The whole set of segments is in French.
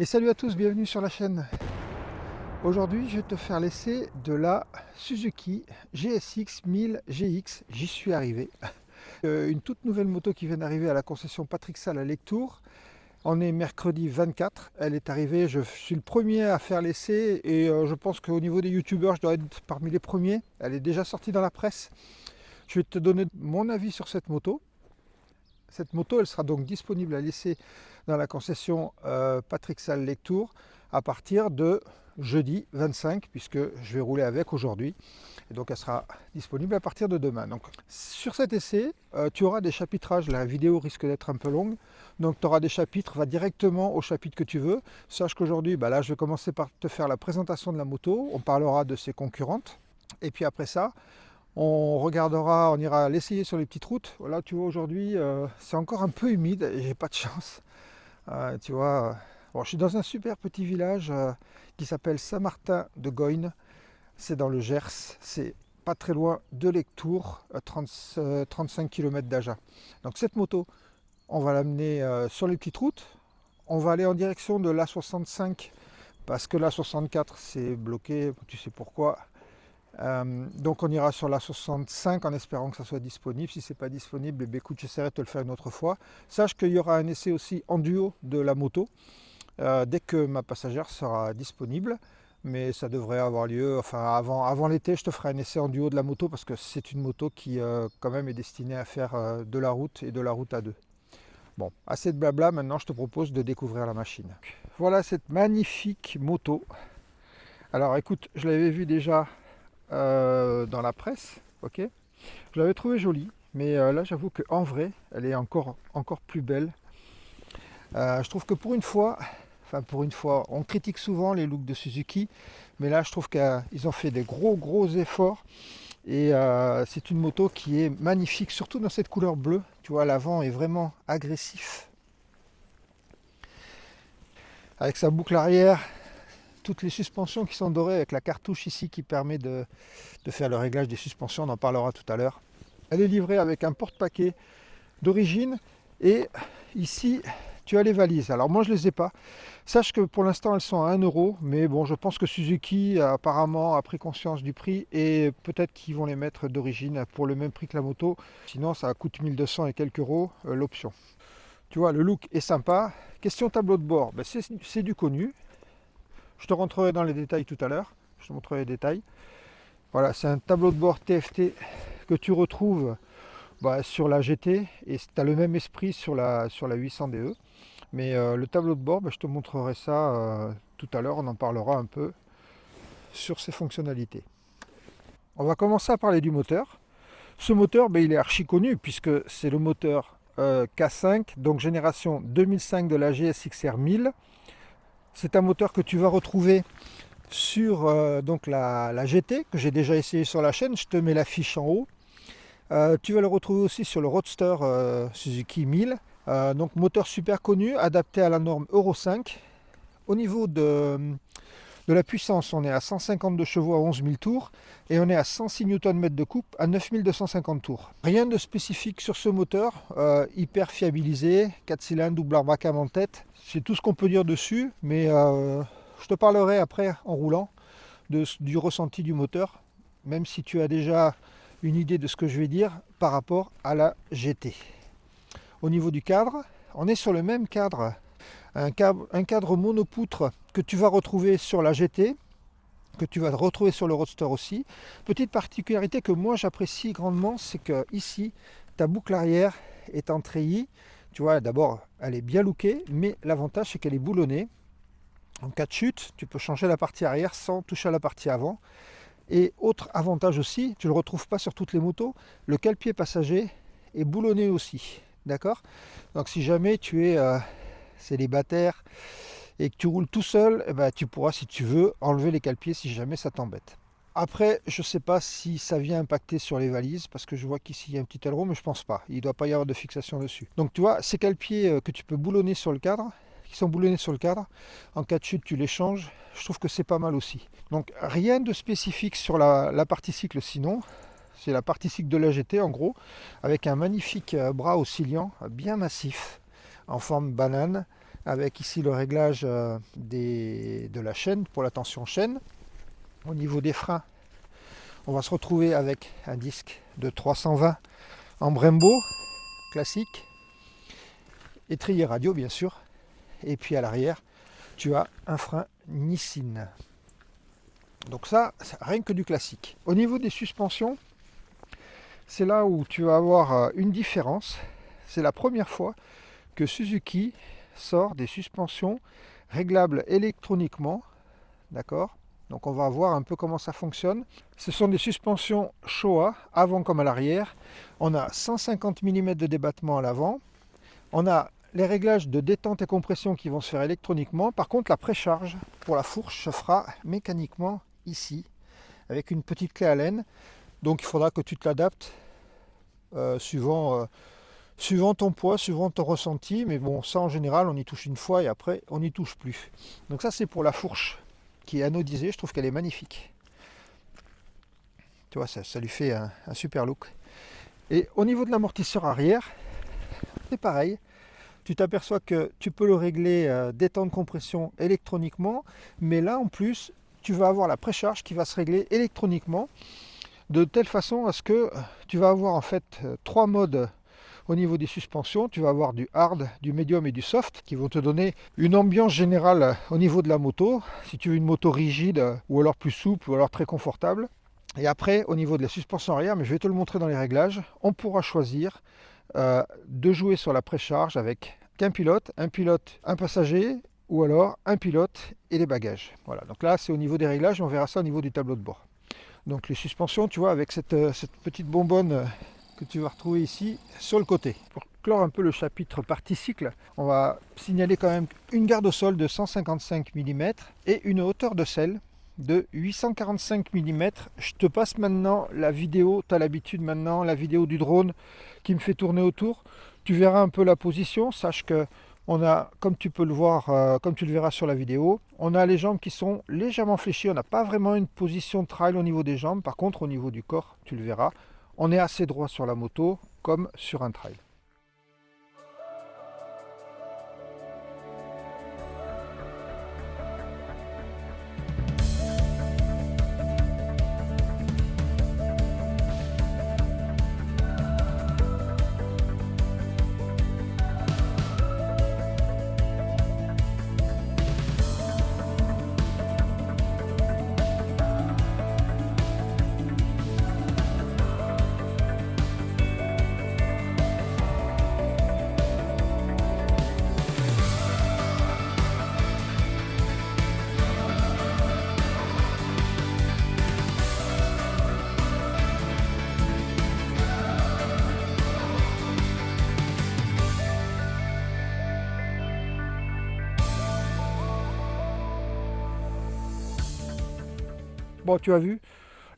Et salut à tous, bienvenue sur la chaîne. Aujourd'hui, je vais te faire l'essai de la Suzuki GSX 1000 GX. J'y suis arrivé. Une toute nouvelle moto qui vient d'arriver à la concession Patrick Sall à Lectoure. On est mercredi 24. Elle est arrivée, je suis le premier à faire l'essai et je pense qu'au niveau des youtubeurs, je dois être parmi les premiers. Elle est déjà sortie dans la presse. Je vais te donner mon avis sur cette moto. Cette moto, elle sera donc disponible à l'essai dans la concession Patrick Sall Lectoure à partir de jeudi 25, puisque je vais rouler avec aujourd'hui. Et donc elle sera disponible à partir de demain. Donc sur cet essai, tu auras des chapitrages. La vidéo risque d'être un peu longue. Donc tu auras des chapitres, va directement au chapitre que tu veux. Sache qu'aujourd'hui, là je vais commencer par te faire la présentation de la moto. On parlera de ses concurrentes. Et puis après ça, on ira l'essayer sur les petites routes. Là, tu vois, aujourd'hui, c'est encore un peu humide et j'ai pas de chance. Tu vois, bon, je suis dans un super petit village qui s'appelle Saint-Martin-de-Goyne. C'est dans le Gers. C'est pas très loin de Lectoure, 35 km d'Agen. Donc cette moto, on va l'amener sur les petites routes. On va aller en direction de l'A65 parce que l'A64 c'est bloqué. Tu sais pourquoi. Donc on ira sur la 65 en espérant que ça soit disponible. Si c'est pas disponible, écoute, j'essaierai de te le faire une autre fois. Sache qu'il y aura un essai aussi en duo de la moto dès que ma passagère sera disponible. Mais ça devrait avoir lieu, enfin avant l'été, je te ferai un essai en duo de la moto parce que c'est une moto qui quand même est destinée à faire de la route et de la route à deux. Bon, assez de blabla, maintenant je te propose de découvrir la machine. Voilà cette magnifique moto. Alors écoute, je l'avais vue déjà dans la presse, ok. Je l'avais trouvée jolie, mais là j'avoue qu'en vrai, elle est encore plus belle. Je trouve que pour une fois, on critique souvent les looks de Suzuki, mais là je trouve qu'ils ont fait des gros efforts et c'est une moto qui est magnifique, surtout dans cette couleur bleue. Tu vois, l'avant est vraiment agressif. Avec sa boucle arrière, toutes les suspensions qui sont dorées avec la cartouche ici qui permet de faire le réglage des suspensions, on en parlera tout à l'heure. Elle est livrée avec un porte-paquet d'origine et ici tu as les valises. Alors moi je les ai pas. Sache que pour l'instant elles sont à 1 euro, mais bon, je pense que Suzuki apparemment a pris conscience du prix et peut-être qu'ils vont les mettre d'origine pour le même prix que la moto. Sinon ça coûte 1200 et quelques euros l'option. Tu vois, le look est sympa. Question tableau de bord, c'est du connu. Je te rentrerai dans les détails tout à l'heure. Je te montrerai les détails. Voilà, c'est un tableau de bord TFT que tu retrouves sur la GT et tu as le même esprit sur la 800DE. Mais le tableau de bord, je te montrerai ça tout à l'heure. On en parlera un peu sur ses fonctionnalités. On va commencer à parler du moteur. Ce moteur, il est archi connu puisque c'est le moteur K5, donc génération 2005 de la GSX-R 1000. C'est un moteur que tu vas retrouver sur donc la GT, que j'ai déjà essayé sur la chaîne. Je te mets la fiche en haut. Tu vas le retrouver aussi sur le Roadster Suzuki 1000. Donc moteur super connu, adapté à la norme Euro 5. Au niveau de la puissance, on est à 152 chevaux à 11 000 tours et on est à 106 Nm de coupe à 9250 tours. Rien de spécifique sur ce moteur, hyper fiabilisé, 4 cylindres, double arbre à cam en tête. C'est tout ce qu'on peut dire dessus, mais je te parlerai après en roulant du ressenti du moteur, même si tu as déjà une idée de ce que je vais dire par rapport à la GT. Au niveau du cadre, on est sur le même cadre, un cadre monopoutre que tu vas retrouver sur la GT, que tu vas retrouver sur le Roadster aussi. Petite particularité que moi j'apprécie grandement, c'est que ici ta boucle arrière est en treillis. Tu vois, d'abord elle est bien lookée, mais l'avantage c'est qu'elle est boulonnée. En cas de chute, tu peux changer la partie arrière sans toucher à la partie avant. Et autre avantage aussi, tu ne le retrouves pas sur toutes les motos, le cale-pied passager est boulonné aussi. D'accord? Donc si jamais tu es célibataire et que tu roules tout seul, tu pourras, si tu veux, enlever les cale-pieds si jamais ça t'embête. Après, je ne sais pas si ça vient impacter sur les valises, parce que je vois qu'ici il y a un petit aileron, mais je pense pas. Il ne doit pas y avoir de fixation dessus. Donc tu vois, ces cale-pieds que tu peux boulonner sur le cadre, qui sont boulonnés sur le cadre, en cas de chute tu les changes, je trouve que c'est pas mal aussi. Donc rien de spécifique sur la partie cycle sinon, c'est la partie cycle de la GT en gros, avec un magnifique bras oscillant, bien massif, en forme banane, 4 cylindres, double arbre à cam en tête. C'est tout ce qu'on peut dire dessus. Donc rien de spécifique sur la partie cycle sinon, c'est la partie cycle de la GT en gros, avec un magnifique bras oscillant, bien massif, en forme banane, 4 cylindres, double arbre à cam en tête. C'est tout ce qu'on peut dire dessus. avec ici le réglage de la chaîne pour la tension chaîne. Au niveau des freins, on va se retrouver avec un disque de 320 en Brembo classique, étrier radio bien sûr, et puis à l'arrière tu as un frein Nissin. Donc ça, rien que du classique. Au niveau des suspensions, c'est là où tu vas avoir une différence. C'est la première fois que Suzuki sort des suspensions réglables électroniquement. D'accord? Donc on va voir un peu comment ça fonctionne. Ce sont des suspensions Showa, avant comme à l'arrière. On a 150 mm de débattement à l'avant. On a les réglages de détente et compression qui vont se faire électroniquement. Par contre, la précharge pour la fourche se fera mécaniquement ici, avec une petite clé Allen. Donc il faudra que tu te l'adaptes suivant ton poids, suivant ton ressenti. Mais bon, ça en général, on y touche une fois et après, on n'y touche plus. Donc ça, c'est pour la fourche qui est anodisée. Je trouve qu'elle est magnifique. Tu vois, ça lui fait un super look. Et au niveau de l'amortisseur arrière, c'est pareil. Tu t'aperçois que tu peux le régler détente compression électroniquement, mais là en plus tu vas avoir la précharge qui va se régler électroniquement de telle façon à ce que tu vas avoir en fait 3 modes au niveau des suspensions. Tu vas avoir du hard, du medium et du soft qui vont te donner une ambiance générale au niveau de la moto, si tu veux une moto rigide ou alors plus souple ou alors très confortable. Et après au niveau de la suspension arrière, mais je vais te le montrer dans les réglages, on pourra choisir de jouer sur la précharge avec un pilote, un passager, ou alors un pilote et les bagages. Voilà, donc là c'est au niveau des réglages, on verra ça au niveau du tableau de bord. Donc les suspensions, tu vois, avec cette petite bonbonne que tu vas retrouver ici sur le côté. Pour clore un peu le chapitre partie cycle, on va signaler quand même une garde au sol de 155 mm et une hauteur de selle de 845 mm. Je te passe maintenant la vidéo, tu as l'habitude maintenant, la vidéo du drone qui me fait tourner autour. Tu verras un peu la position, sache que on a, comme tu peux le voir, comme tu le verras sur la vidéo, on a les jambes qui sont légèrement fléchies, on n'a pas vraiment une position de trail au niveau des jambes, par contre au niveau du corps, tu le verras, on est assez droit sur la moto comme sur un trail. Bon, tu as vu,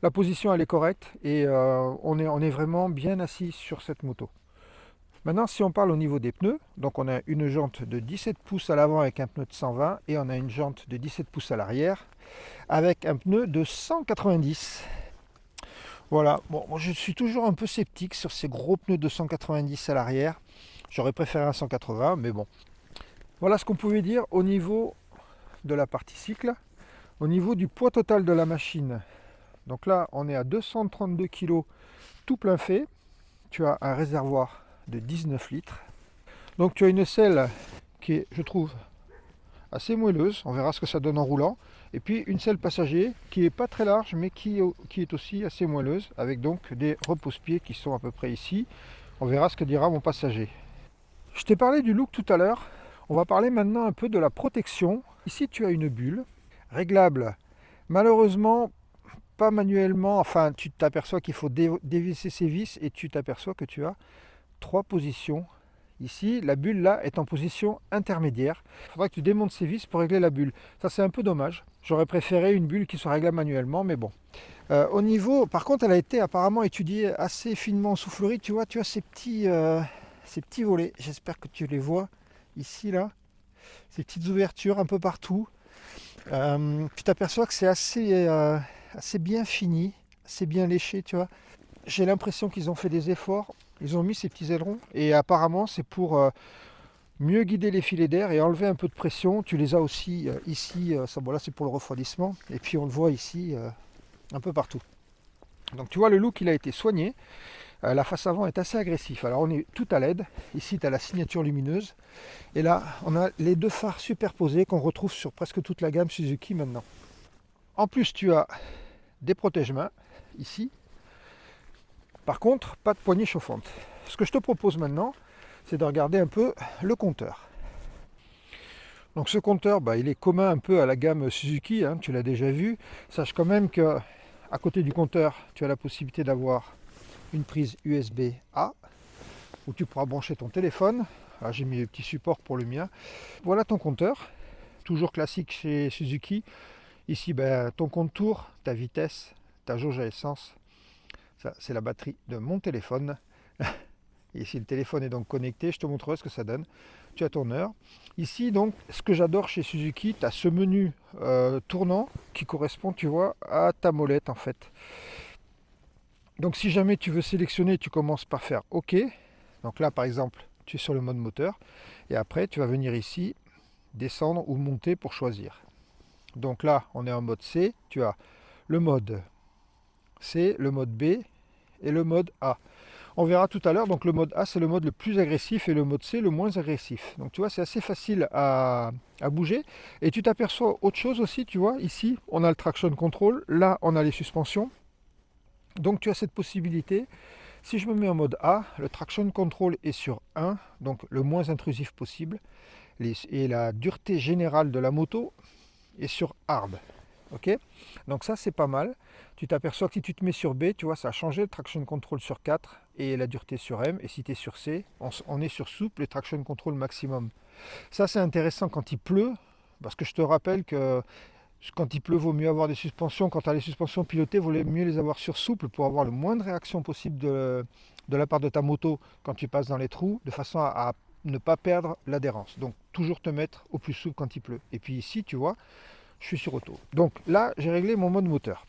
la position elle est correcte et on est vraiment bien assis sur cette moto. Maintenant, si on parle au niveau des pneus, donc on a une jante de 17 pouces à l'avant avec un pneu de 120 et on a une jante de 17 pouces à l'arrière avec un pneu de 190. Voilà, bon, moi je suis toujours un peu sceptique sur ces gros pneus de 190 à l'arrière. J'aurais préféré un 180, mais bon. Voilà ce qu'on pouvait dire au niveau de la partie cycle. Au niveau du poids total de la machine, donc là on est à 232 kg tout plein fait. Tu as un réservoir de 19 litres. Donc tu as une selle qui est, je trouve, assez moelleuse. On verra ce que ça donne en roulant. Et puis une selle passager qui est pas très large mais qui est aussi assez moelleuse, avec donc des repose-pieds qui sont à peu près ici. On verra ce que dira mon passager. Je t'ai parlé du look tout à l'heure. On va parler maintenant un peu de la protection. Ici tu as une bulle réglable, malheureusement pas manuellement, enfin tu t'aperçois qu'il faut dévisser ces vis et tu t'aperçois que tu as 3 positions. Ici la bulle là est en position intermédiaire, il faudra que tu démontes ces vis pour régler la bulle. Ça c'est un peu dommage, j'aurais préféré une bulle qui soit réglable manuellement, mais bon. Au niveau, par contre elle a été apparemment étudiée assez finement en soufflerie. Tu vois ces petits volets, j'espère que tu les vois ici là, ces petites ouvertures un peu partout. Tu t'aperçois que c'est assez bien fini, assez bien léché, tu vois. J'ai l'impression qu'ils ont fait des efforts, ils ont mis ces petits ailerons et apparemment c'est pour Mieux guider les filets d'air et enlever un peu de pression. Tu les as aussi ici, ça, bon, là c'est pour le refroidissement, et puis on le voit ici un peu partout. Donc tu vois, le look il a été soigné. La face avant est assez agressive. Alors on est tout à LED. Ici tu as la signature lumineuse. Et là on a les deux phares superposés qu'on retrouve sur presque toute la gamme Suzuki maintenant. En plus tu as des protège-mains ici. Par contre, pas de poignée chauffante. Ce que je te propose maintenant, c'est de regarder un peu le compteur. Donc ce compteur, il est commun un peu à la gamme Suzuki, hein, tu l'as déjà vu. Sache quand même que à côté du compteur, tu as la possibilité d'avoir une prise USB-A où tu pourras brancher ton téléphone. Là, j'ai mis le petit support pour le mien. Voilà ton compteur, toujours classique chez Suzuki. Ici, ton compte tour, ta vitesse, ta jauge à essence. Ça, c'est la batterie de mon téléphone. Et si le téléphone est donc connecté, je te montrerai ce que ça donne. Tu as ton heure. Ici, donc, ce que j'adore chez Suzuki, tu as ce menu tournant qui correspond, tu vois, à ta molette en fait. Donc si jamais tu veux sélectionner, tu commences par faire OK. Donc là, par exemple, tu es sur le mode moteur. Et après, tu vas venir ici, descendre ou monter pour choisir. Donc là, on est en mode C. Tu as le mode C, le mode B et le mode A. On verra tout à l'heure, donc le mode A c'est le mode le plus agressif et le mode C le moins agressif. Donc tu vois, c'est assez facile à bouger. Et tu t'aperçois autre chose aussi, tu vois, ici on a le traction control, là on a les suspensions. Donc tu as cette possibilité, si je me mets en mode A, le traction control est sur 1, donc le moins intrusif possible. Et la dureté générale de la moto est sur hard. Ok, donc ça c'est pas mal. Tu t'aperçois que si tu te mets sur B, tu vois, ça a changé le traction control sur 4 et la dureté sur M. Et si tu es sur C, on est sur souple et traction control maximum. Ça c'est intéressant quand il pleut, parce que je te rappelle que quand il pleut, vaut mieux avoir des suspensions. Quand tu as les suspensions pilotées, il vaut mieux les avoir sur souple pour avoir le moins de réaction possible de la part de ta moto quand tu passes dans les trous, de façon à ne pas perdre l'adhérence. Donc toujours te mettre au plus souple quand il pleut. Et puis ici, tu vois, je suis sur auto. Donc là, j'ai réglé mon mode moteur.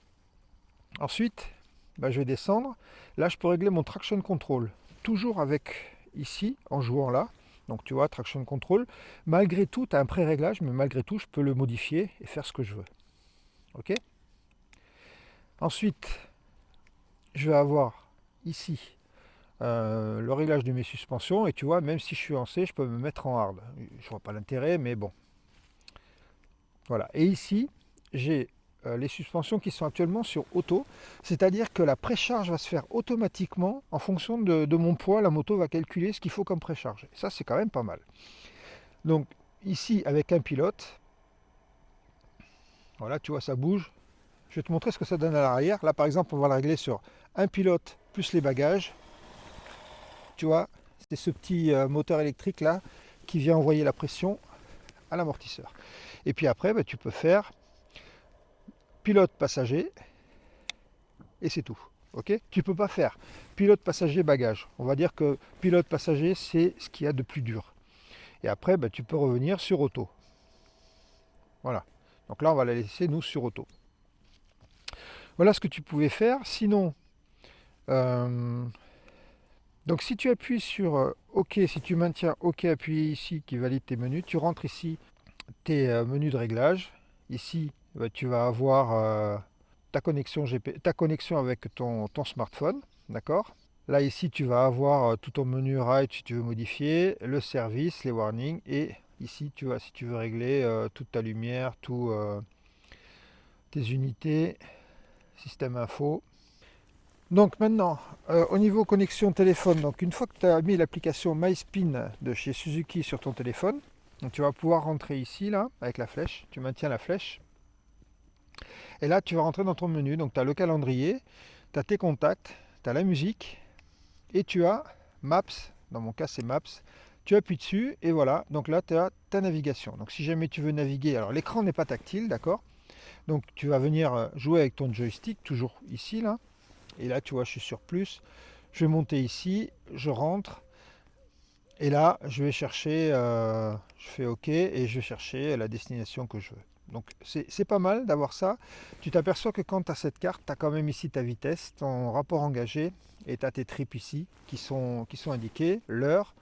Ensuite, je vais descendre. Là, je peux régler mon traction control. Toujours avec ici, en jouant là. Donc tu vois, traction control. Malgré tout, tu as un pré-réglage, mais malgré tout, je peux le modifier et faire ce que je veux. Ok. Ensuite, je vais avoir ici le réglage de mes suspensions. Et tu vois, même si je suis en C, je peux me mettre en hard. Je vois pas l'intérêt, mais bon. Voilà. Et ici, j'ai les suspensions qui sont actuellement sur auto, c'est-à-dire que la précharge va se faire automatiquement en fonction de mon poids. La moto va calculer ce qu'il faut comme précharge. Et ça, c'est quand même pas mal. Donc ici, avec un pilote, voilà, tu vois, ça bouge. Je vais te montrer ce que ça donne à l'arrière. Là, par exemple, on va le régler sur un pilote plus les bagages. Tu vois, c'est ce petit moteur électrique là qui vient envoyer la pression à l'amortisseur. Et puis après, tu peux faire pilote passager et c'est tout. Ok, tu peux pas faire pilote passager bagage. On va dire que pilote passager c'est ce qu'il y a de plus dur. Et après tu peux revenir sur auto. Voilà. Donc là on va la laisser nous sur auto. Voilà ce que tu pouvais faire. Sinon, donc si tu appuies sur OK, si tu maintiens OK appuyé ici qui valide tes menus, tu rentres ici tes menus de réglage. Ici tu vas avoir ta connexion ta connexion avec ton smartphone, d'accord. Là ici tu vas avoir tout ton menu ride si tu veux modifier, le service, les warnings, et ici tu vas, si tu veux régler toute ta lumière, tout tes unités, système info. Donc maintenant, au niveau connexion téléphone, donc une fois que tu as mis l'application MySpin de chez Suzuki sur ton téléphone, donc tu vas pouvoir rentrer ici là avec la flèche, tu maintiens la flèche. Et là, tu vas rentrer dans ton menu. Donc, tu as le calendrier, tu as tes contacts, tu as la musique et tu as Maps. Dans mon cas, c'est Maps. Tu appuies dessus et voilà. Donc là, tu as ta navigation. Donc, si jamais tu veux naviguer, alors l'écran n'est pas tactile, d'accord. Donc, tu vas venir jouer avec ton joystick, toujours ici, là. Et là, tu vois, je suis sur plus. Je vais monter ici, je rentre. Et là, je vais chercher, je fais OK et je vais chercher la destination que je veux. Donc c'est pas mal d'avoir ça. Tu t'aperçois que quand tu as cette carte, tu as quand même ici ta vitesse, ton rapport engagé, et tu as tes trips ici qui sont indiqués, l'heure,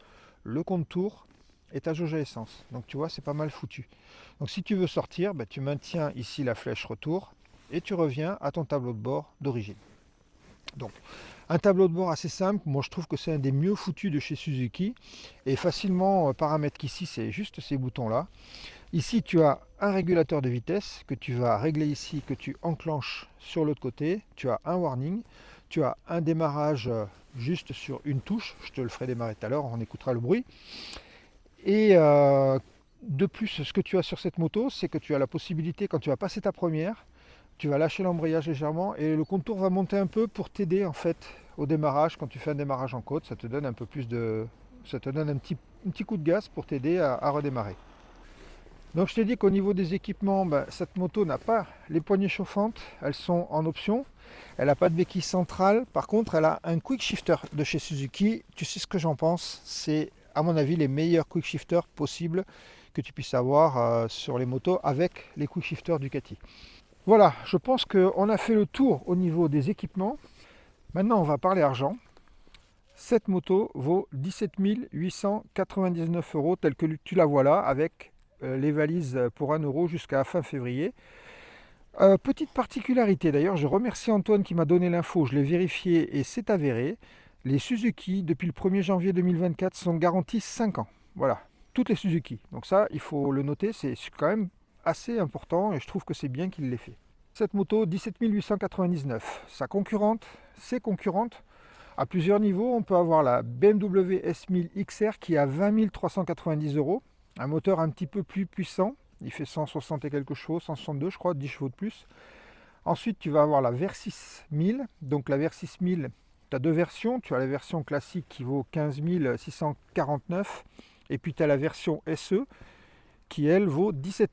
le compte tour, et ta jauge à essence. Donc tu vois, c'est pas mal foutu. Donc si tu veux sortir, ben, tu maintiens ici la flèche retour et tu reviens à ton tableau de bord d'origine. Donc un tableau de bord assez simple, moi je trouve que c'est un des mieux foutus de chez Suzuki et facilement paramétrique ici, c'est juste ces boutons là. Ici tu as un régulateur de vitesse que tu vas régler ici, que tu enclenches sur l'autre côté. Tu as un warning, tu as un démarrage juste sur une touche, je te le ferai démarrer tout à l'heure, on écoutera le bruit. Et de plus, ce que tu as sur cette moto, c'est que tu as la possibilité, quand tu vas passer ta première, tu vas lâcher l'embrayage légèrement et le contour va monter un peu pour t'aider en fait au démarrage. Quand tu fais un démarrage en côte, ça te donne un peu plus de, ça te donne un petit coup de gaz pour t'aider à redémarrer. Donc je t'ai dit qu'au niveau des équipements, ben, cette moto n'a pas les poignées chauffantes, elles sont en option. Elle n'a pas de béquille centrale, par contre elle a un quick shifter de chez Suzuki. Tu sais ce que j'en pense, c'est à mon avis les meilleurs quick shifters possibles que tu puisses avoir sur les motos avec les quick shifters Ducati. Voilà, je pense qu'on a fait le tour au niveau des équipements. Maintenant, on va parler argent. Cette moto vaut 17 899 € telle que tu la vois là, avec les valises pour 1 € jusqu'à fin février. Petite particularité d'ailleurs, je remercie Antoine qui m'a donné l'info, je l'ai vérifié et c'est avéré. Les Suzuki, depuis le 1er janvier 2024, sont garantis 5 ans. Voilà, toutes les Suzuki. Donc ça, il faut le noter, c'est quand même assez important et je trouve que c'est bien qu'il l'ait fait. Cette moto 17 899, sa concurrente, ses concurrentes, à plusieurs niveaux, on peut avoir la BMW S1000 XR qui est à 20 390 €, un moteur un petit peu plus puissant, il fait 160 et quelque chose, 162 je crois, 10 chevaux de plus. Ensuite tu vas avoir la Versys 1000, donc la Versys 1000, tu as deux versions, tu as la version classique qui vaut 15 649 et puis tu as la version SE qui elle vaut 17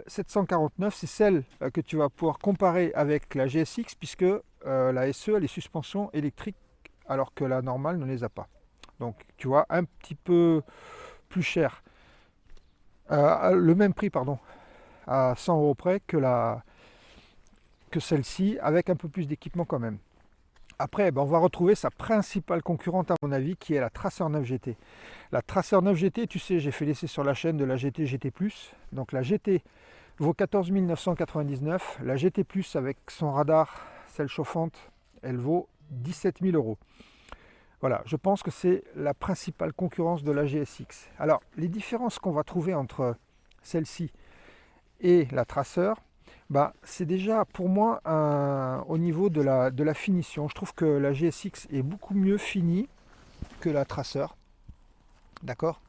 749, c'est celle que tu vas pouvoir comparer avec la GSX puisque la SE a les suspensions électriques alors que la normale ne les a pas. Donc tu vois, un petit peu plus cher, le même prix pardon, à 100 € près que celle-ci, avec un peu plus d'équipement quand même. Après, on va retrouver sa principale concurrente à mon avis, qui est la Tracer 9 GT. La Tracer 9 GT, tu sais, j'ai fait l'essai sur la chaîne de la GT GT+. Donc la GT vaut 14 999. La GT+, avec son radar, celle chauffante, elle vaut 17 000 €. Voilà, je pense que c'est la principale concurrence de la GSX. Alors, les différences qu'on va trouver entre celle-ci et la Tracer, c'est déjà pour moi au niveau de la finition. Je trouve que la GSX est beaucoup mieux finie que la Tracer. D'accord ?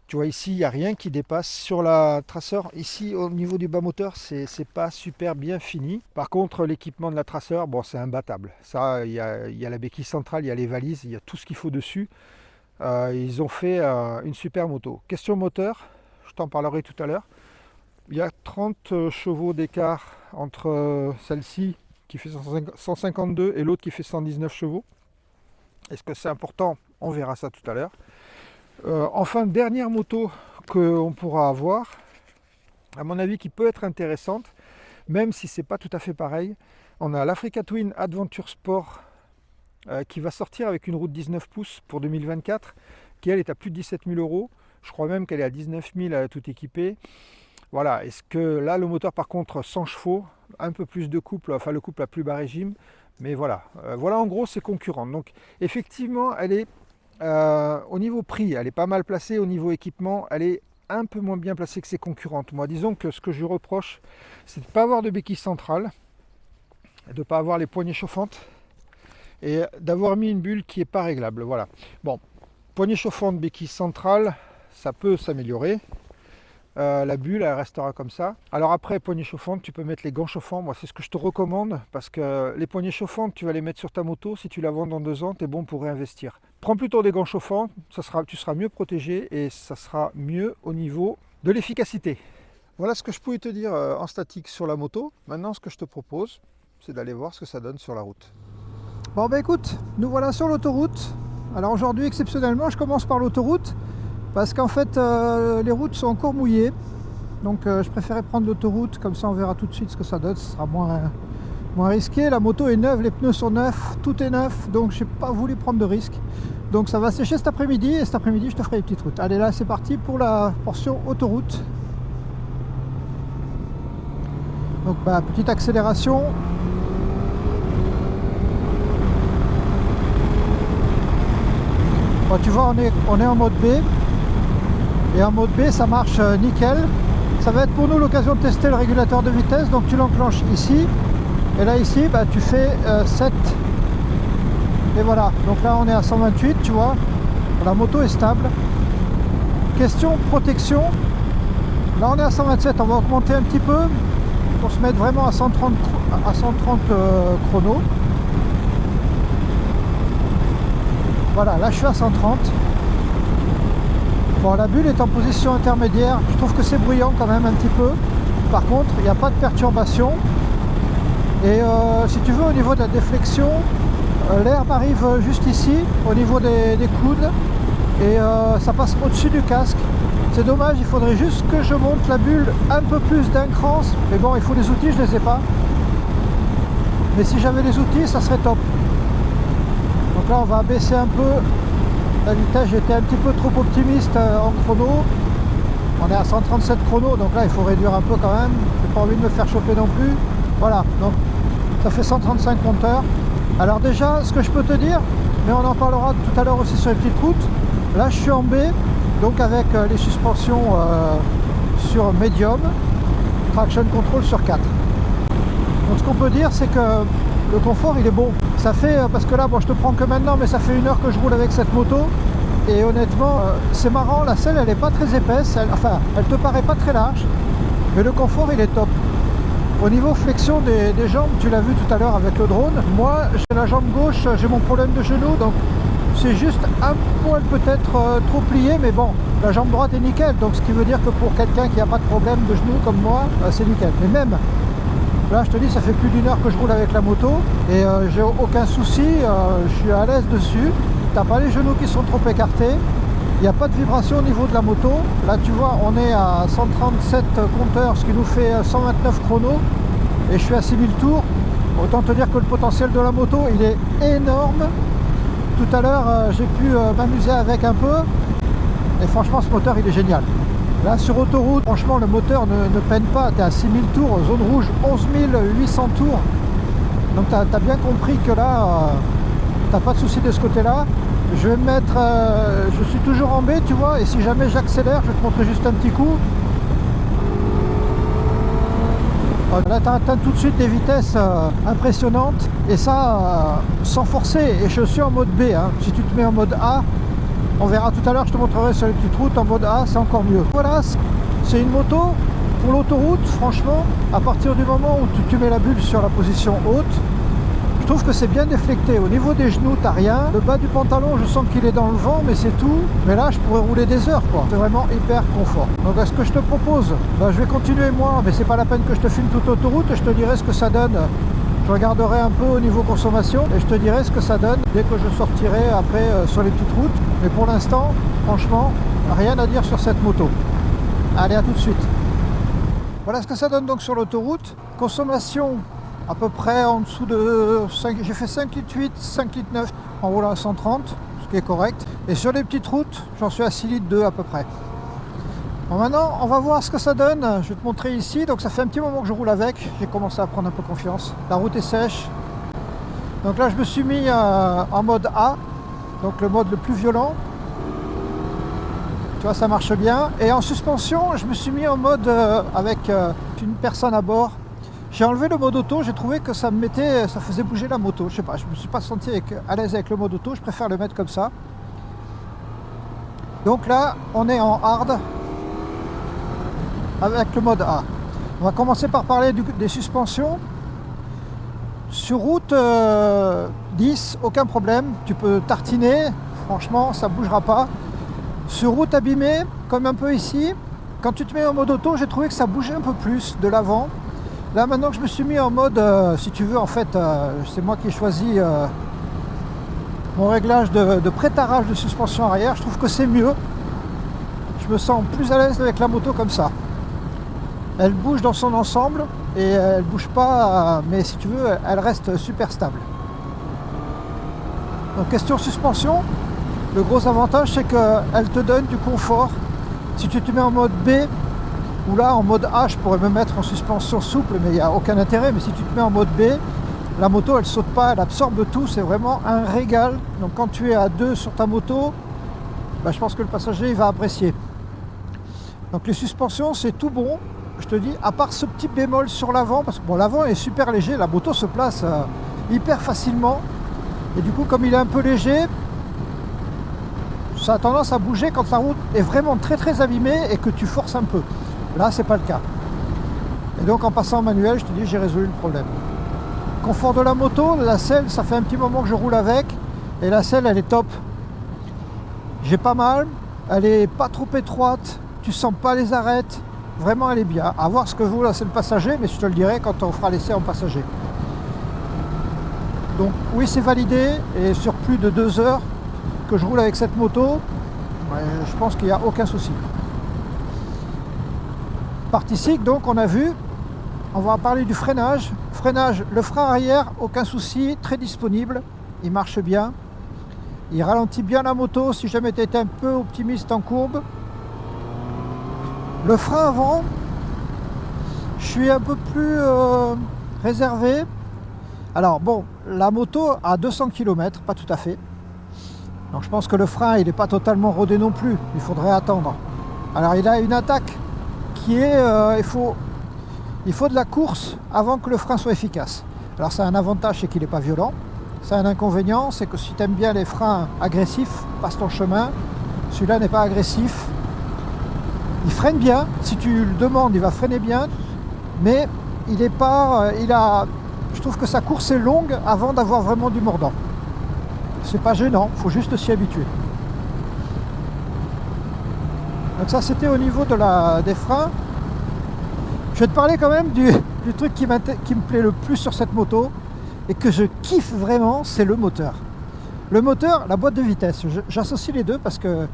Tu vois ici, il n'y a rien qui dépasse. Sur la Tracer, ici au niveau du bas moteur, c'est pas super bien fini. Par contre, l'équipement de la Tracer, c'est imbattable. Ça, il y a la béquille centrale, il y a les valises, il y a tout ce qu'il faut dessus. Ils ont fait une super moto. Question moteur, je t'en parlerai tout à l'heure. Il y a 30 chevaux d'écart entre celle-ci qui fait 152 et l'autre qui fait 119 chevaux. Est-ce que c'est important? On verra ça tout à l'heure. Enfin, dernière moto qu'on pourra avoir, à mon avis qui peut être intéressante, même si c'est pas tout à fait pareil. On a l'Africa Twin Adventure Sport qui va sortir avec une route 19 pouces pour 2024, qui elle est à plus de 17 000 €. Je crois même qu'elle est à 19 000 tout équipée. Voilà, est-ce que là le moteur par contre 100 chevaux, un peu plus de couple, enfin le couple à plus bas régime, mais voilà, voilà en gros ses concurrentes. Donc effectivement elle est au niveau prix, elle est pas mal placée, au niveau équipement, elle est un peu moins bien placée que ses concurrentes. Moi disons que ce que je lui reproche, c'est de ne pas avoir de béquille centrale, de ne pas avoir les poignées chauffantes et d'avoir mis une bulle qui n'est pas réglable. Voilà. Bon, poignée chauffante, béquille centrale, ça peut s'améliorer. La bulle elle restera comme ça. Alors après poignée chauffante, tu peux mettre les gants chauffants. Moi c'est ce que je te recommande parce que les poignées chauffantes tu vas les mettre sur ta moto. Si tu la vends dans 2 ans, tu es bon pour réinvestir. Prends plutôt des gants chauffants, tu seras mieux protégé et ça sera mieux au niveau de l'efficacité. Voilà ce que je pouvais te dire en statique sur la moto. Maintenant ce que je te propose, c'est d'aller voir ce que ça donne sur la route. Bon écoute, nous voilà sur l'autoroute. Alors aujourd'hui exceptionnellement je commence par l'autoroute. Parce qu'en fait les routes sont encore mouillées, donc je préférais prendre l'autoroute, comme ça on verra tout de suite ce que ça donne, ce sera moins risqué. La moto est neuve, les pneus sont neufs, tout est neuf, donc j'ai pas voulu prendre de risque. donc ça va sécher cet après-midi et cet après-midi je te ferai les petites routes. Allez, là c'est parti pour la portion autoroute. Donc petite accélération. Bon, tu vois, on est en mode B. Et en mode B ça marche nickel. Ça va être pour nous l'occasion de tester le régulateur de vitesse. Donc tu l'enclenches ici. Et là ici tu fais 7. Et voilà, donc là on est à 128, tu vois. La moto est stable. Question protection. Là on est à 127, on va augmenter un petit peu pour se mettre vraiment à 130 chrono. Voilà, là je suis à 130. Bon, la bulle est en position intermédiaire. Je trouve que c'est bruyant quand même un petit peu. Par contre, il n'y a pas de perturbation. Et si tu veux, au niveau de la déflexion, l'air m'arrive juste ici, au niveau des coudes. Et ça passe au-dessus du casque. C'est dommage, il faudrait juste que je monte la bulle un peu plus d'un cran. Mais bon, il faut des outils, je ne les ai pas. Mais si j'avais les outils, ça serait top. Donc là, on va abaisser un peu la vitesse. J'étais un petit peu trop optimiste en chrono. On est à 137 chrono, donc là, il faut réduire un peu quand même. J'ai pas envie de me faire choper non plus. Voilà, donc ça fait 135 compteurs. Alors déjà, ce que je peux te dire, mais on en parlera tout à l'heure aussi sur les petites routes. Là, je suis en B, donc avec les suspensions sur médium, traction control sur 4. Donc ce qu'on peut dire, c'est que le confort, il est bon. Ça fait, parce que là, bon, je te prends que maintenant, mais ça fait 1 heure que je roule avec cette moto. Et honnêtement, c'est marrant, la selle, elle n'est pas très épaisse. Elle te paraît pas très large, mais le confort, il est top. Au niveau flexion des jambes, tu l'as vu tout à l'heure avec le drone, moi j'ai la jambe gauche, j'ai mon problème de genou, donc c'est juste un poil peut-être trop plié, mais bon, la jambe droite est nickel, donc ce qui veut dire que pour quelqu'un qui n'a pas de problème de genou comme moi, c'est nickel. Mais même, là je te dis, ça fait plus d'1 heure que je roule avec la moto, et j'ai aucun souci, je suis à l'aise dessus, t'as pas les genoux qui sont trop écartés. Il n'y a pas de vibration au niveau de la moto. Là tu vois, on est à 137 compteurs, ce qui nous fait 129 chronos. Et je suis à 6000 tours. Autant te dire que le potentiel de la moto, il est énorme. Tout à l'heure, j'ai pu m'amuser avec un peu. Et franchement, ce moteur, il est génial. Là, sur autoroute, franchement, le moteur ne peine pas. Tu es à 6000 tours, zone rouge, 11 800 tours. Donc tu as bien compris que là, tu n'as pas de souci de ce côté-là. Je vais me mettre, je suis toujours en B, tu vois, et si jamais j'accélère, je vais te montrer juste un petit coup. Là, tu atteint tout de suite des vitesses impressionnantes, et ça, sans forcer. Et je suis en mode B, hein. Si tu te mets en mode A, on verra tout à l'heure, je te montrerai sur les petites routes, en mode A, c'est encore mieux. Voilà, c'est une moto pour l'autoroute, franchement, à partir du moment où tu mets la bulle sur la position haute, je trouve que c'est bien déflecté. Au niveau des genoux, t'as rien. Le bas du pantalon, je sens qu'il est dans le vent, mais c'est tout. Mais là, je pourrais rouler des heures, quoi. C'est vraiment hyper confort. Donc, ce que je te propose, je vais continuer moi, mais c'est pas la peine que je te filme toute l'autoroute. Je te dirai ce que ça donne. Je regarderai un peu au niveau consommation et je te dirai ce que ça donne dès que je sortirai après sur les petites routes. Mais pour l'instant, franchement, rien à dire sur cette moto. Allez, à tout de suite. Voilà ce que ça donne donc sur l'autoroute. Consommation à peu près en dessous de 5, j'ai fait 5,8 litres, 5,9 litres en roulant à 130, ce qui est correct. Et sur les petites routes, j'en suis à 6,2 litres à peu près. Bon, maintenant, on va voir ce que ça donne. Je vais te montrer ici. Donc ça fait un petit moment que je roule avec. J'ai commencé à prendre un peu confiance. La route est sèche. Donc là, je me suis mis en mode A, donc le mode le plus violent. Tu vois, ça marche bien. Et en suspension, je me suis mis en mode avec une personne à bord. J'ai enlevé le mode auto, j'ai trouvé que ça faisait bouger la moto. Je sais pas, je me suis pas senti à l'aise avec le mode auto, je préfère le mettre comme ça. Donc là, on est en hard avec le mode A. On va commencer par parler des suspensions. Sur route 10, aucun problème, tu peux tartiner, franchement ça bougera pas. Sur route abîmée, comme un peu ici, quand tu te mets en mode auto, j'ai trouvé que ça bougeait un peu plus de l'avant. Là maintenant que je me suis mis en mode, si tu veux, en fait, c'est moi qui ai choisi mon réglage de prétarage de suspension arrière, je trouve que c'est mieux. Je me sens plus à l'aise avec la moto comme ça. Elle bouge dans son ensemble et elle bouge pas, mais si tu veux, elle reste super stable. Donc question suspension, Le gros avantage, c'est qu'elle te donne du confort. Si tu te mets en mode B, ou là en mode A, je pourrais me mettre en suspension souple, mais il n'y a aucun intérêt. Mais si tu te mets en mode B, la moto elle saute pas, elle absorbe tout, c'est vraiment un régal. Donc quand tu es à 2 sur ta moto, bah, je pense que le passager il va apprécier. Donc les suspensions c'est tout bon, je te dis, à part ce petit bémol sur l'avant, parce que bon, l'avant est super léger, la moto se place hyper facilement. Et du coup comme il est un peu léger, ça a tendance à bouger quand la route est vraiment très très abîmée et que tu forces un peu. Là c'est pas le cas. Et donc en passant en manuel, je te dis, j'ai résolu le problème. Confort de la moto, la selle, ça fait un petit moment que je roule avec, et la selle elle est top. J'ai pas mal, elle est pas trop étroite, tu sens pas les arêtes, vraiment elle est bien. À voir ce que vaut là c'est le passager, mais je te le dirai quand on fera l'essai en passager. Donc oui c'est validé, et sur plus de 2 heures que je roule avec cette moto, je pense qu'il n'y a aucun souci. Partie cycle, donc on a vu, on va parler du freinage. Freinage, le frein arrière, aucun souci, très disponible, il marche bien. Il ralentit bien la moto si jamais tu étais un peu optimiste en courbe. Le frein avant, je suis un peu plus réservé. Alors bon, la moto a 200 km, pas tout à fait. Donc je pense que le frein, il n'est pas totalement rodé non plus, il faudrait attendre. Alors il a une attaque qui est, il faut de la course avant que le frein soit efficace. Alors c'est un avantage, c'est qu'il n'est pas violent. C'est un inconvénient, c'est que si tu aimes bien les freins agressifs, passe ton chemin. Celui-là n'est pas agressif. Il freine bien, si tu le demandes, il va freiner bien, mais il n'est pas, je trouve que sa course est longue avant d'avoir vraiment du mordant. C'est pas gênant, il faut juste s'y habituer. Donc ça c'était au niveau des freins. Je vais te parler quand même du truc qui me plaît le plus sur cette moto et que je kiffe vraiment, c'est le moteur. Le moteur, la boîte de vitesse, j'associe les deux parce que...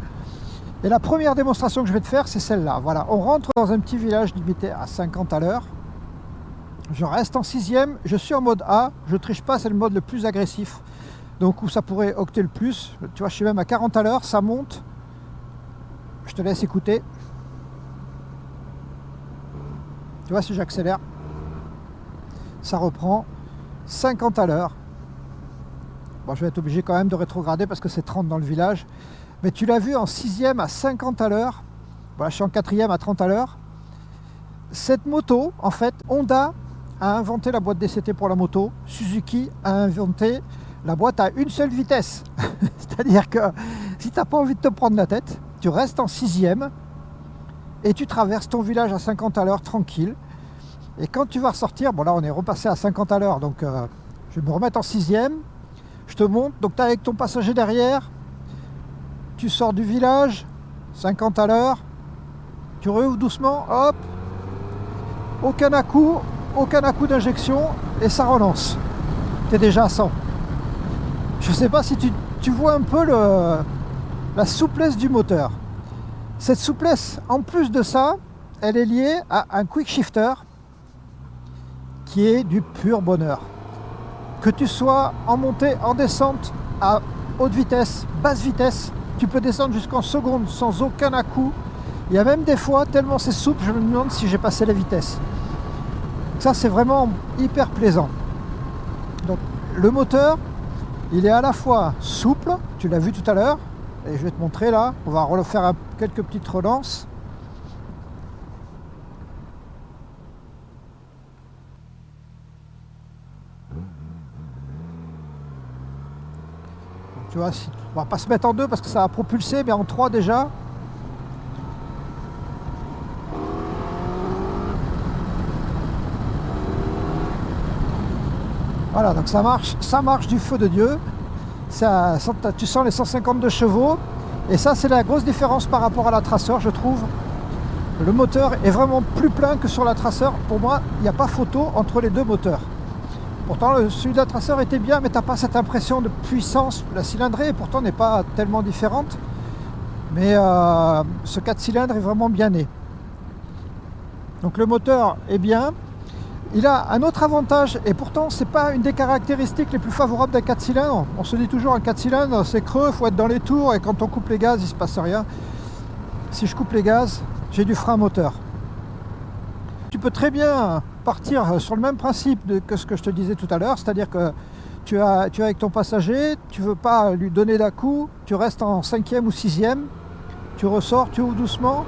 Et la première démonstration que je vais te faire, c'est celle-là. Voilà, on rentre dans un petit village limité à 50 à l'heure. Je reste en 6e, je suis en mode A, je triche pas, c'est le mode le plus agressif. Donc où ça pourrait octer le plus. Tu vois, je suis même à 40 à l'heure, ça monte. Je te laisse écouter. Tu vois, si j'accélère, ça reprend 50 à l'heure. Bon, je vais être obligé quand même de rétrograder parce que c'est 30 dans le village. Mais tu l'as vu en 6e à 50 à l'heure. Voilà, je suis en 4e à 30 à l'heure. Cette moto, en fait, Honda a inventé la boîte DCT pour la moto. Suzuki a inventé la boîte à une seule vitesse. C'est-à-dire que si tu n'as pas envie de te prendre la tête, tu restes en 6e et tu traverses ton village à 50 à l'heure tranquille. Et quand tu vas ressortir, bon là on est repassé à 50 à l'heure, donc je vais me remettre en 6e. Je te montre, donc tu es avec ton passager derrière. Tu sors du village, 50 à l'heure. Tu réouvres doucement, hop. Aucun à-coup d'injection et ça relance. Tu es déjà à 100. Je ne sais pas si tu vois un peu la souplesse du moteur. Cette souplesse, en plus de ça, elle est liée à un quick shifter qui est du pur bonheur. Que tu sois en montée, en descente, à haute vitesse, basse vitesse, tu peux descendre jusqu'en seconde sans aucun à-coup. Il y a même des fois, tellement c'est souple, je me demande si j'ai passé la vitesse. Ça, c'est vraiment hyper plaisant. Donc, le moteur, il est à la fois souple, tu l'as vu tout à l'heure, et je vais te montrer là, on va refaire quelques petites relances. Tu vois, on va pas se mettre en 2 parce que ça va propulser, mais en 3 déjà. Voilà, donc ça marche du feu de Dieu. Ça, tu sens les 152 chevaux. Et ça, c'est la grosse différence par rapport à la Tracer, je trouve. Le moteur est vraiment plus plein que sur la Tracer. Pour moi, il n'y a pas photo entre les deux moteurs. Pourtant, celui de la Tracer était bien, mais tu n'as pas cette impression de puissance. La cylindrée, pourtant, n'est pas tellement différente. Mais ce 4 cylindres est vraiment bien né. Donc le moteur est bien. Il a un autre avantage, et pourtant c'est pas une des caractéristiques les plus favorables d'un 4 cylindres. On se dit toujours un 4 cylindres c'est creux, il faut être dans les tours, et quand on coupe les gaz il se passe rien. Si je coupe les gaz, j'ai du frein moteur. Tu peux très bien partir sur le même principe que ce que je te disais tout à l'heure, c'est-à-dire que tu es avec ton passager, tu ne veux pas lui donner d'un-coup, tu restes en 5e ou 6e, tu ressors, tu ouvres doucement,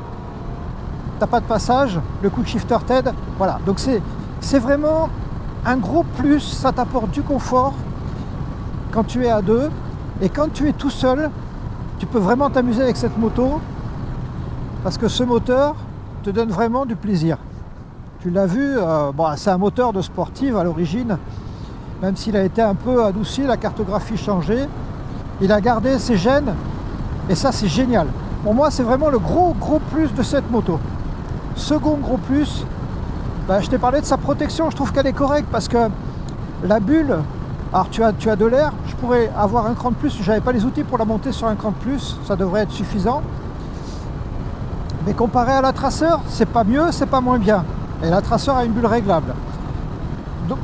tu n'as pas de passage, le quick shifter t'aide, voilà. Donc c'est vraiment un gros plus, ça t'apporte du confort quand tu es à deux, et quand tu es tout seul, tu peux vraiment t'amuser avec cette moto, parce que ce moteur te donne vraiment du plaisir. Tu l'as vu, bon, c'est un moteur de sportive à l'origine, même s'il a été un peu adouci, la cartographie changée, il a gardé ses gènes, et ça c'est génial. Pour moi c'est vraiment le gros plus de cette moto. Second gros plus, je t'ai parlé de sa protection, je trouve qu'elle est correcte, parce que la bulle, alors tu as de l'air, je pourrais avoir un cran de plus, j'avais pas les outils pour la monter sur un cran de plus, ça devrait être suffisant. Mais comparé à la Tracer, c'est pas mieux, c'est pas moins bien. Et la Tracer a une bulle réglable. Donc,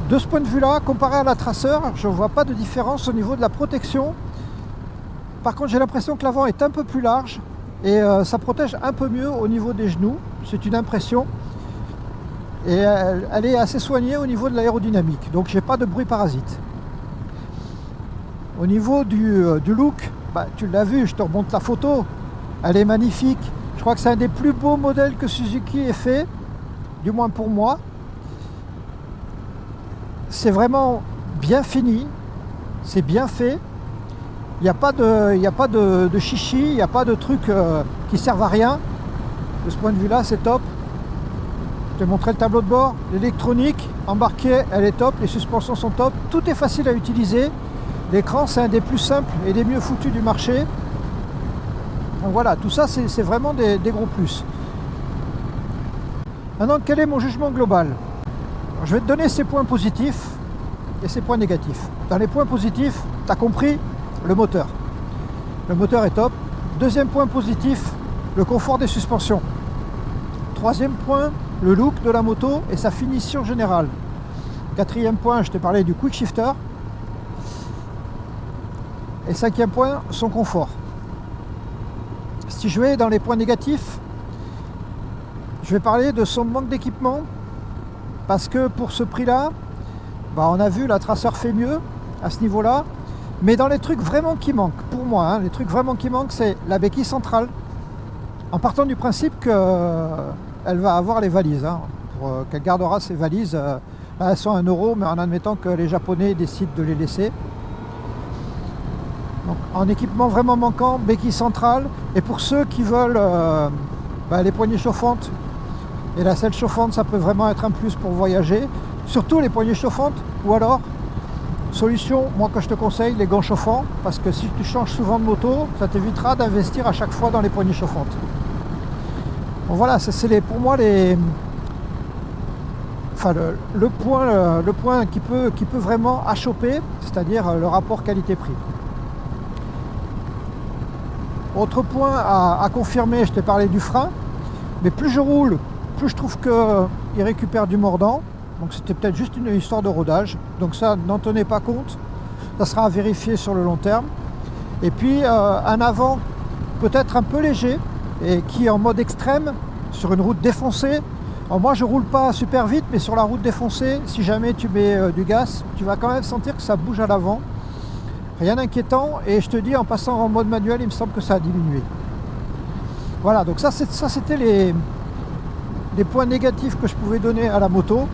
de ce point de vue-là, comparé à la Tracer, je ne vois pas de différence au niveau de la protection. Par contre, j'ai l'impression que l'avant est un peu plus large et ça protège un peu mieux au niveau des genoux. C'est une impression. Et elle est assez soignée au niveau de l'aérodynamique. Donc, j'ai pas de bruit parasite. Au niveau du look, tu l'as vu, je te remonte la photo. Elle est magnifique. Je crois que c'est un des plus beaux modèles que Suzuki ait fait, du moins pour moi. C'est vraiment bien fini, c'est bien fait. Il n'y a pas de chichi, il n'y a pas de trucs qui servent à rien. De ce point de vue-là, c'est top. Je t'ai montré le tableau de bord, l'électronique embarquée, elle est top, les suspensions sont top, tout est facile à utiliser. L'écran, c'est un des plus simples et des mieux foutus du marché. Donc voilà, tout ça, c'est vraiment des gros plus. Maintenant, quel est mon jugement global? Je vais te donner ses points positifs et ses points négatifs. Dans les points positifs, tu as compris, le moteur. Le moteur est top. Deuxième point positif, le confort des suspensions. Troisième point, le look de la moto et sa finition générale. Quatrième point, je t'ai parlé du quick shifter. Et cinquième point, son confort. Si je vais dans les points négatifs, je vais parler de son manque d'équipement, parce que pour ce prix-là, on a vu la Tracer fait mieux à ce niveau-là, mais dans les trucs vraiment qui manquent, pour moi, les trucs vraiment qui manquent, c'est la béquille centrale, en partant du principe qu'elle va avoir les valises, qu'elle gardera ses valises, elles sont 1 €, mais en admettant que les Japonais décident de les laisser. Donc, en équipement vraiment manquant, béquille centrale, et pour ceux qui veulent les poignées chauffantes et la selle chauffante, ça peut vraiment être un plus pour voyager, surtout les poignées chauffantes, ou alors solution, moi que je te conseille, les gants chauffants, parce que si tu changes souvent de moto, ça t'évitera d'investir à chaque fois dans les poignées chauffantes. Donc voilà, c'est pour moi le point qui peut vraiment achoper, c'est-à-dire le rapport qualité-prix. Autre point à confirmer, je t'ai parlé du frein, mais plus je roule, plus je trouve qu'il récupère du mordant. Donc c'était peut-être juste une histoire de rodage. Donc ça, n'en tenez pas compte. Ça sera à vérifier sur le long terme. Et puis un avant peut-être un peu léger et qui est en mode extrême sur une route défoncée. Alors moi je roule pas super vite, mais sur la route défoncée, si jamais tu mets du gaz, tu vas quand même sentir que ça bouge à l'avant. Rien d'inquiétant, et je te dis, en passant en mode manuel, il me semble que ça a diminué. Voilà, donc ça c'était les points négatifs que je pouvais donner à la moto.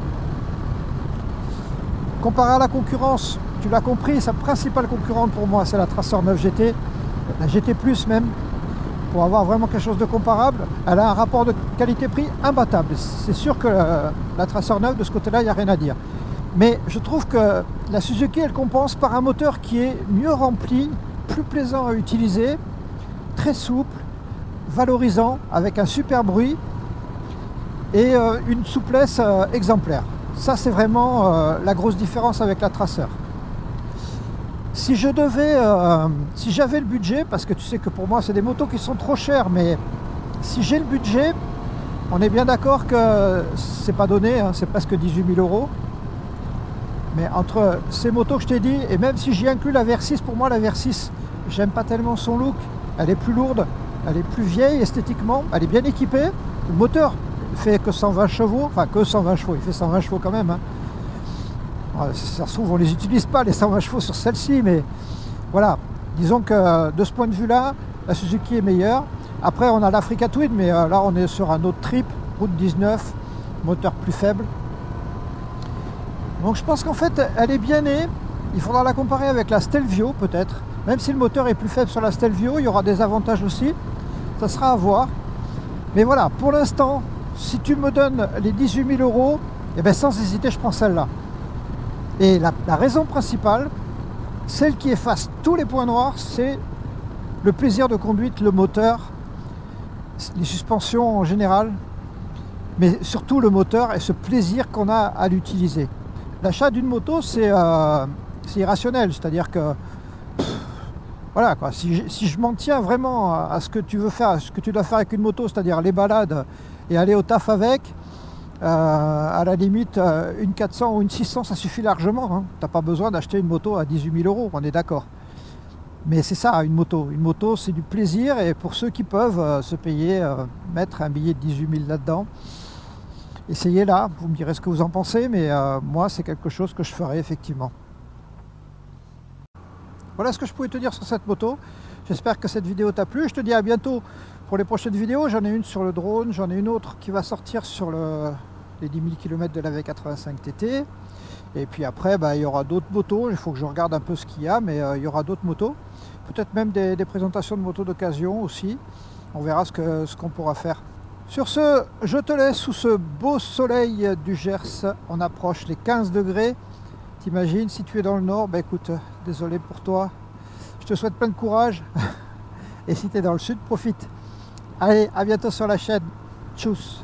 Comparé à la concurrence, tu l'as compris, sa principale concurrente pour moi, c'est la Tracer 9 GT, la GT+, même, pour avoir vraiment quelque chose de comparable. Elle a un rapport de qualité-prix imbattable. C'est sûr que la Tracer 9, de ce côté-là, il n'y a rien à dire. Mais je trouve que la Suzuki, elle compense par un moteur qui est mieux rempli, plus plaisant à utiliser, très souple, valorisant, avec un super bruit et une souplesse exemplaire. Ça, c'est vraiment la grosse différence avec la Tracer. Si j'avais le budget, parce que tu sais que pour moi, c'est des motos qui sont trop chères, mais si j'ai le budget, On est bien d'accord que c'est pas donné, hein, c'est presque 18 000 euros. Mais entre ces motos que je t'ai dit, et même si j'y inclus la VR6, pour moi la VR6, j'aime pas tellement son look. Elle est plus lourde, elle est plus vieille esthétiquement, elle est bien équipée. Le moteur fait que 120 chevaux, enfin que 120 chevaux, il fait 120 chevaux quand même. Hein. Ça se trouve, on les utilise pas les 120 chevaux sur celle-ci, mais voilà. Disons que de ce point de vue-là, la Suzuki est meilleure. Après, on a l'Africa Twin, mais là, on est sur un autre trip, route 19, moteur plus faible. Donc je pense qu'en fait, elle est bien née. Il faudra la comparer avec la Stelvio, peut-être. Même si le moteur est plus faible sur la Stelvio, il y aura des avantages aussi. Ça sera à voir. Mais voilà, pour l'instant, si tu me donnes les 18 000 euros, eh bien, sans hésiter, je prends celle-là. Et la raison principale, celle qui efface tous les points noirs, c'est le plaisir de conduite, le moteur, les suspensions en général, mais surtout le moteur et ce plaisir qu'on a à l'utiliser. L'achat d'une moto, c'est irrationnel, c'est-à-dire que voilà quoi, si je m'en tiens vraiment à ce que tu veux faire, à ce que tu dois faire avec une moto, c'est-à-dire les balades et aller au taf avec, à la limite une 400 ou une 600 ça suffit largement, hein. T'as pas besoin d'acheter une moto à 18 000 euros, on est d'accord. Mais c'est ça une moto c'est du plaisir, et pour ceux qui peuvent se payer, mettre un billet de 18 000 là-dedans, essayez là, vous me direz ce que vous en pensez, mais moi c'est quelque chose que je ferai effectivement. Voilà ce que je pouvais te dire sur cette moto. J'espère que cette vidéo t'a plu. Je te dis à bientôt pour les prochaines vidéos. J'en ai une sur le drone, j'en ai une autre qui va sortir sur les 10 000 km de la V85 TT. Et puis après, il y aura d'autres motos. Il faut que je regarde un peu ce qu'il y a, mais il y aura d'autres motos. Peut-être même des présentations de motos d'occasion aussi. On verra ce qu'on pourra faire. Sur ce, je te laisse sous ce beau soleil du Gers. On approche les 15 degrés. T'imagines, si tu es dans le nord, écoute, désolé pour toi. Je te souhaite plein de courage. Et si tu es dans le sud, profite. Allez, à bientôt sur la chaîne. Tchuss.